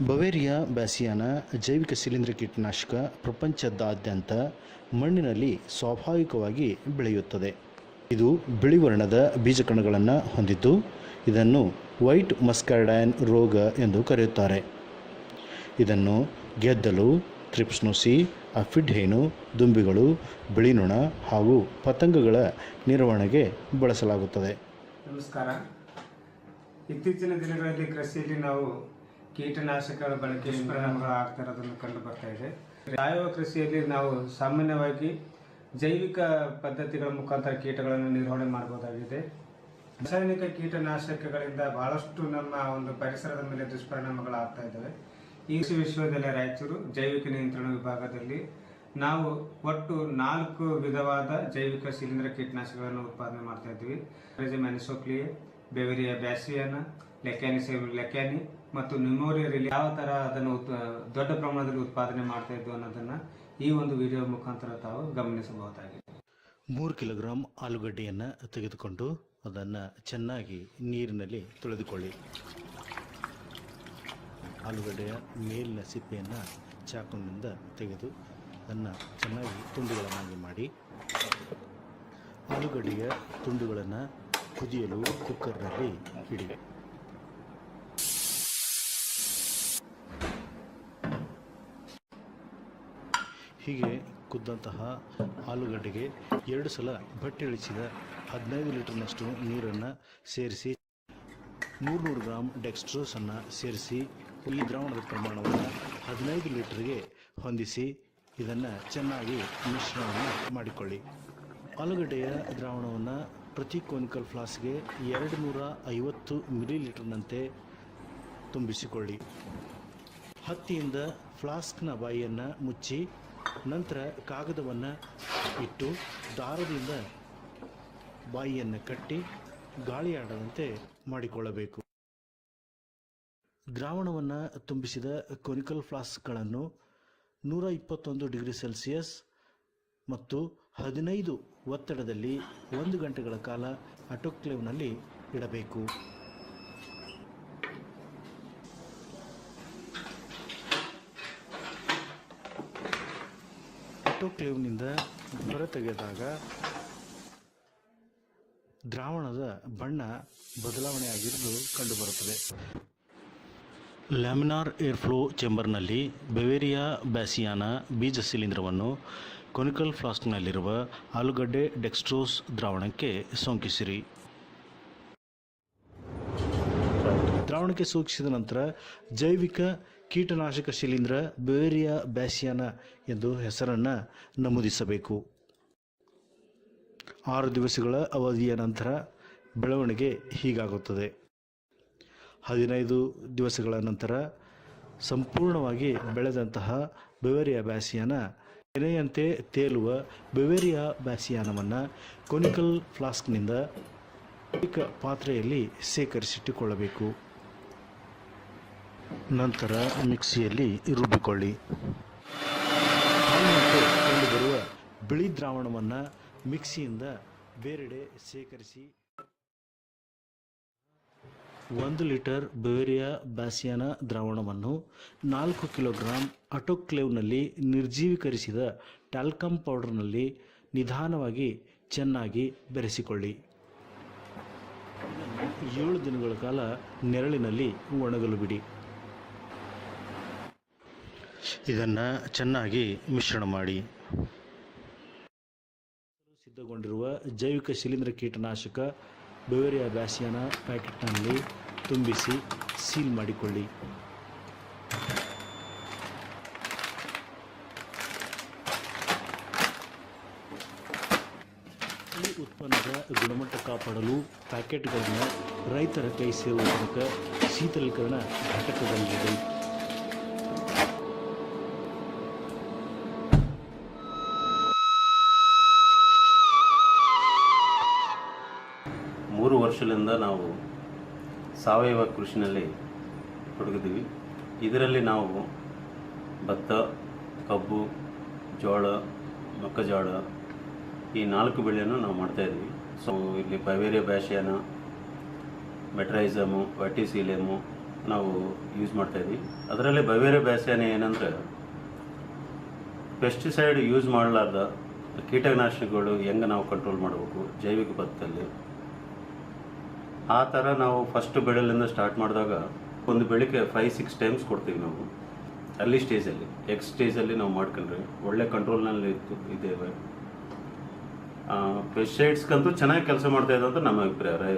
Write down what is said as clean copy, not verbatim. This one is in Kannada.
ಬವೇರಿಯಾ ಬ್ಯಾಸಿಯಾನ ಜೈವಿಕ ಶಿಲೀಂಧ್ರ ಕೀಟನಾಶಕ ಪ್ರಪಂಚದಾದ್ಯಂತ ಮಣ್ಣಿನಲ್ಲಿ ಸ್ವಾಭಾವಿಕವಾಗಿ ಬೆಳೆಯುತ್ತದೆ. ಇದು ಬಿಳಿ ವರ್ಣದ ಬೀಜಕಣಗಳನ್ನು ಹೊಂದಿದ್ದು ಇದನ್ನು ವೈಟ್ ಮಸ್ಕಾರ್ಡೈನ್ ರೋಗ ಎಂದು ಕರೆಯುತ್ತಾರೆ. ಇದನ್ನು ಗೆದ್ದಲು, ಥ್ರಿಪ್ಸ್ ನುಸಿ, ಅಫಿಡ್ ಹೇನು, ದುಂಬಿಗಳು, ಬಿಳಿನೊಣ ಹಾಗೂ ಪತಂಗಗಳ ನಿರ್ವಹಣೆಗೆ ಬಳಸಲಾಗುತ್ತದೆ. ನಮಸ್ಕಾರ. ಇತ್ತೀಚಿನ ದಿನಗಳಲ್ಲಿ ಕೃಷಿಯಲ್ಲಿ ನಾವು ಕೀಟನಾಶಕಗಳ ಬಳಕೆ ಪರಿಣಾಮಗಳು ಆಗ್ತಾ ಇರೋದನ್ನು ಕಂಡು ಬರ್ತಾ ಇದೆ. ಸಾವಯವ ಕೃಷಿಯಲ್ಲಿ ನಾವು ಸಾಮಾನ್ಯವಾಗಿ ಜೈವಿಕ ಪದ್ಧತಿಗಳ ಮುಖಾಂತರ ಕೀಟಗಳನ್ನು ನಿರ್ವಹಣೆ ಮಾಡಬಹುದಾಗಿದೆ. ರಾಸಾಯನಿಕ ಕೀಟನಾಶಕಗಳಿಂದ ಬಹಳಷ್ಟು ನಮ್ಮ ಒಂದು ಪರಿಸರದ ಮೇಲೆ ದುಷ್ಪರಿಣಾಮಗಳು ಆಗ್ತಾ ಇದ್ದಾವೆ. ಈ ವಿಶ್ವವಿದ್ಯಾಲಯ ರಾಯಚೂರು ಜೈವಿಕ ನಿಯಂತ್ರಣ ವಿಭಾಗದಲ್ಲಿ ನಾವು ಒಟ್ಟು 4 ವಿಧವಾದ ಜೈವಿಕ ಶಿಲೀಂಧ್ರ ಕೀಟನಾಶಕಗಳನ್ನು ಉತ್ಪಾದನೆ ಮಾಡ್ತಾ ಇದ್ವಿ. ಮೆನಿಸೋಕ್ಲಿಯೆ, ಬೆವೇರಿಯಾ ಬ್ಯಾಸಿಯಾನ, ಲೆಕ್ಯಾನಿಸೆಮ್ ಲೆಕ್ಯಾನಿ ಮತ್ತು ನ್ಯೂಮೋರಿಯಾ ರಿಲಿ ಯಾವ ಥರ ಅದನ್ನು ದೊಡ್ಡ ಪ್ರಮಾಣದಲ್ಲಿ ಉತ್ಪಾದನೆ ಮಾಡ್ತಾ ಇದ್ವು ಅನ್ನೋದನ್ನು ಈ ಒಂದು ವಿಡಿಯೋ ಮುಖಾಂತರ ತಾವು ಗಮನಿಸಬಹುದಾಗಿದೆ. 3 ಕಿಲೋಗ್ರಾಂ ಆಲೂಗಡ್ಡೆಯನ್ನು ತೆಗೆದುಕೊಂಡು ಅದನ್ನು ಚೆನ್ನಾಗಿ ನೀರಿನಲ್ಲಿ ತೊಳೆದುಕೊಳ್ಳಿ. ಆಲೂಗಡ್ಡೆಯ ಮೇಲಿನ ಸಿಪ್ಪೆಯನ್ನು ಚಾಕುವಿನಿಂದ ತೆಗೆದು ಅದನ್ನು ಚೆನ್ನಾಗಿ ತುಂಡುಗಳನ್ನಾಗಿ ಮಾಡಿ ಆಲೂಗಡ್ಡೆಯ ತುಂಡುಗಳನ್ನು ಕುದಿಯಲು ಕುಕ್ಕರ್ನಲ್ಲಿ ಇಡಿ. ಹೀಗೆ ಕುದ್ದಂತಹ ಆಲೂಗಡ್ಡೆಗೆ 2 ಸಲ ಬಟ್ಟೆ ಇಳಿಸಿದ 15 ಲೀಟರ್ನಷ್ಟು ನೀರನ್ನು ಸೇರಿಸಿ 300 ಗ್ರಾಂ ಡೆಕ್ಸ್ಟ್ರೋಸನ್ನು ಸೇರಿಸಿ ಈ ದ್ರಾವಣದ ಪ್ರಮಾಣವನ್ನು 15 ಲೀಟರ್ಗೆ ಹೊಂದಿಸಿ ಇದನ್ನು ಚೆನ್ನಾಗಿ ಮಿಶ್ರಣವನ್ನು ಮಾಡಿಕೊಳ್ಳಿ. ಆಲೂಗಡ್ಡೆಯ ದ್ರಾವಣವನ್ನು ಪ್ರತಿ ಕೋನಿಕಲ್ ಫ್ಲಾಸ್ಗೆ 250 ಮಿಲಿಲೀಟರ್ನಂತೆ ತುಂಬಿಸಿಕೊಳ್ಳಿ. ಹತ್ತಿಯಿಂದ ಫ್ಲಾಸ್ಕ್ನ ಬಾಯಿಯನ್ನು ಮುಚ್ಚಿ ನಂತರ ಕಾಗದವನ್ನು ಇಟ್ಟು ದಾರದಿಂದ ಬಾಯಿಯನ್ನು ಕಟ್ಟಿ ಗಾಳಿಯಾಡದಂತೆ ಮಾಡಿಕೊಳ್ಳಬೇಕು. ದ್ರಾವಣವನ್ನು ತುಂಬಿಸಿದ ಕೋನಿಕಲ್ ಫ್ಲಾಸ್ಕ್ಗಳನ್ನು 121 ಡಿಗ್ರಿ ಸೆಲ್ಸಿಯಸ್ ಮತ್ತು 15 ಒತ್ತಡದಲ್ಲಿ 1 ಗಂಟೆಗಳ ಕಾಲ ಆಟೋಕ್ಲೇವ್ನಲ್ಲಿ ಇಡಬೇಕು. ಆಟೋಕ್ಲೇವ್ನಿಂದ ಹೊರತೆಗೆದಾಗ ದ್ರಾವಣದ ಬಣ್ಣ ಬದಲಾವಣೆಯಾಗಿರುವುದು ಕಂಡುಬರುತ್ತದೆ. ಲ್ಯಾಮಿನಾರ್ ಏರ್ಫ್ಲೋ ಚೇಂಬರ್ನಲ್ಲಿ ಬೆವೇರಿಯಾ ಬ್ಯಾಸಿಯಾನ ಬೀಜ ಶಿಲೀಂಧ್ರವನ್ನು ಕೊನಿಕಲ್ ಫ್ಲಾಸ್ಕ್ನಲ್ಲಿರುವ ಆಲೂಗಡ್ಡೆ ಡೆಕ್ಸ್ಟ್ರೋಸ್ ದ್ರಾವಣಕ್ಕೆ ಸೋಂಕಿಸಿರಿ. ದ್ರಾವಣಕ್ಕೆ ಸೋಂಕಿಸಿದ ನಂತರ ಜೈವಿಕ ಕೀಟನಾಶಕ ಶಿಲೀಂಧ್ರ ಬೆವೇರಿಯಾ ಬ್ಯಾಸಿಯಾನ ಎಂದು ಹೆಸರನ್ನು ನಮೂದಿಸಬೇಕು. 6 ದಿವಸಗಳ ಅವಧಿಯ ನಂತರ ಬೆಳವಣಿಗೆ ಹೀಗಾಗುತ್ತದೆ. 15 ದಿವಸಗಳ ನಂತರ ಸಂಪೂರ್ಣವಾಗಿ ಬೆಳೆದಂತಹ ಬೆವೇರಿಯಾ ಬ್ಯಾಸಿಯಾನ ತೆನೆಯಂತೆ ತೇಲುವ ಬೆವೇರಿಯಾ ಬ್ಯಾಸಿಯಾನವನ್ನು ಕೊನಿಕಲ್ ಫ್ಲಾಸ್ಕ್ನಿಂದ ಪಾತ್ರೆಯಲ್ಲಿ ಶೇಖರಿಸಿಟ್ಟುಕೊಳ್ಳಬೇಕು. ನಂತರ ಮಿಕ್ಸಿಯಲ್ಲಿ ರುಬ್ಬಿಕೊಳ್ಳಿ. ಹಾಲಿನಂತೆ ಕಂಡುಬರುವ ಬಿಳಿ ದ್ರಾವಣವನ್ನು ಮಿಕ್ಸಿಯಿಂದ ಬೇರೆಡೆ ಶೇಖರಿಸಿ 1 ಲೀಟರ್ ಬೆವೇರಿಯಾ ಬ್ಯಾಸಿಯಾನ ದ್ರಾವಣವನ್ನು 4 ಕಿಲೋಗ್ರಾಂ ಆಟೋಕ್ಲೇವ್ನಲ್ಲಿ ನಿರ್ಜೀವೀಕರಿಸಿದ ಟ್ಯಾಲ್ಕಮ್ ಪೌಡರ್ನಲ್ಲಿ ನಿಧಾನವಾಗಿ ಚೆನ್ನಾಗಿ ಬೆರೆಸಿಕೊಳ್ಳಿ. 7 ದಿನಗಳ ಕಾಲ ನೆರಳಿನಲ್ಲಿ ಒಣಗಲು ಬಿಡಿ. ಇದನ್ನು ಚೆನ್ನಾಗಿ ಮಿಶ್ರಣ ಮಾಡಿ ಸಿದ್ಧಗೊಂಡಿರುವ ಜೈವಿಕ ಶಿಲೀಂಧ್ರ ಕೀಟನಾಶಕ ಬೆವೇರಿಯಾ ಬ್ಯಾಸಿಯಾನ ಪ್ಯಾಕೆಟ್ನಲ್ಲಿ ತುಂಬಿಸಿ ಸೀಲ್ ಮಾಡಿಕೊಳ್ಳಿ. ಈ ಉತ್ಪನ್ನದ ಗುಣಮಟ್ಟ ಕಾಪಾಡಲು ಪ್ಯಾಕೆಟ್ಗಳನ್ನು ರೈತರ ಕೈ ಸೇರುವ ತನಕ ಶೀತಲೀಕರಣ ಘಟಕದಲ್ಲಿದೆ. 3 ವರ್ಷದಿಂದ ನಾವು ಸಾವಯವ ಕೃಷಿನಲ್ಲಿ ತೊಡಗಿದ್ದೀವಿ. ಇದರಲ್ಲಿ ನಾವು ಭತ್ತ, ಕಬ್ಬು, ಜೋಳ, ಮೆಕ್ಕೆಜೋಳ ಈ 4 ಬೆಳೆಯನ್ನು ನಾವು ಮಾಡ್ತಾಯಿದ್ದೀವಿ. ಸೊ ಇಲ್ಲಿ ಬೆವೇರಿಯಾ ಬ್ಯಾಸಿಯಾನ, ಮೆಟ್ರೈಸಮು, ವರ್ಟಿಸಿಲಿಯಮು ನಾವು ಯೂಸ್ ಮಾಡ್ತಾಯಿದ್ವಿ. ಅದರಲ್ಲಿ ಬವೇರಿಯಾ ಬ್ಯಾಸಿಯಾನ ಏನಂದರೆ ಪೆಸ್ಟಿಸೈಡ್ ಯೂಸ್ ಮಾಡಲಾರ್ದ ಕೀಟನಾಶಕಗಳು ಹೆಂಗೆ ನಾವು ಕಂಟ್ರೋಲ್ ಮಾಡಬೇಕು ಜೈವಿಕ ಪದ್ಧತಿಯಲ್ಲಿ, ಆ ಥರ ನಾವು ಫಸ್ಟ್ ಬೆಳೆಲಿಂದ ಸ್ಟಾರ್ಟ್ ಮಾಡಿದಾಗ ಒಂದು ಬೆಳೆಗೆ 5-6 ಟೈಮ್ಸ್ ಕೊಡ್ತೀವಿ ನಾವು ಅರ್ಲಿ ಸ್ಟೇಜಲ್ಲಿ. ಎಕ್ಸ್ ಸ್ಟೇಜಲ್ಲಿ ನಾವು ಮಾಡ್ಕೊಂಡ್ರೆ ಒಳ್ಳೆ ಕಂಟ್ರೋಲ್ನಲ್ಲಿ ಇದ್ದೇವೆ. ಪೆಸ್ಟಿಸೈಡ್ಸ್ಗಂತೂ ಚೆನ್ನಾಗಿ ಕೆಲಸ ಮಾಡ್ತಾಯಿದೆ ಅಂತ ನಮ್ಮ ಅಭಿಪ್ರಾಯ.